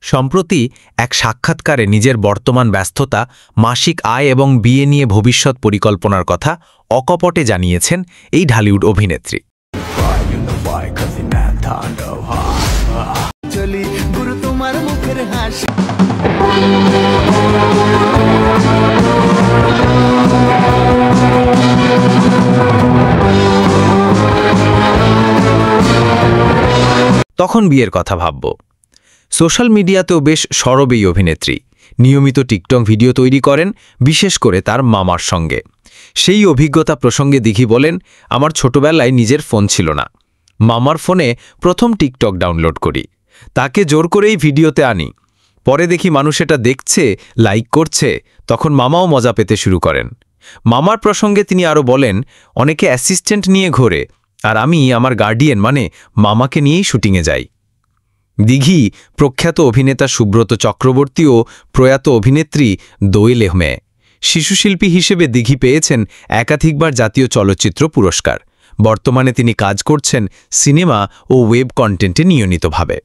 সম্প্রতি এক সাক্ষাৎকারে নিজের বর্তমান ব্যস্ততা, মাসিক আয় এবং বিয়ে নিয়ে ভবিষ্যৎ পরিকল্পনার কথা অকপটে জানিয়েছেন এই ঢালিউড অভিনেত্রী। তখন বিয়ের কথা ভাবব। সোশ্যাল মিডিয়াতেও বেশ সরব এই অভিনেত্রী। নিয়মিত টিকটক ভিডিও তৈরি করেন, বিশেষ করে তার মামার সঙ্গে। সেই অভিজ্ঞতা প্রসঙ্গে দিঘি বলেন, আমার ছোটবেলায় নিজের ফোন ছিল না। মামার ফোনে প্রথম টিকটক ডাউনলোড করি, তাকে জোর করেই ভিডিওতে আনি। পরে দেখি মানুষ এটা দেখছে, লাইক করছে, তখন মামাও মজা পেতে শুরু করেন। মামার প্রসঙ্গে তিনি আরও বলেন, অনেকে অ্যাসিস্ট্যান্ট নিয়ে ঘোরে, আর আমি আমার গার্ডিয়ান মানে মামাকে নিয়েই শুটিংয়ে যাই। দিঘি প্রখ্যাত অভিনেতা সুব্রত চক্রবর্তী ও প্রয়াত অভিনেত্রী দোয়েল মেয়ে। শিশুশিল্পী হিসেবে দিঘি পেয়েছেন একাধিকবার জাতীয় চলচ্চিত্র পুরস্কার। বর্তমানে তিনি কাজ করছেন সিনেমা ও ওয়েব কন্টেন্টে নিয়মিতভাবে।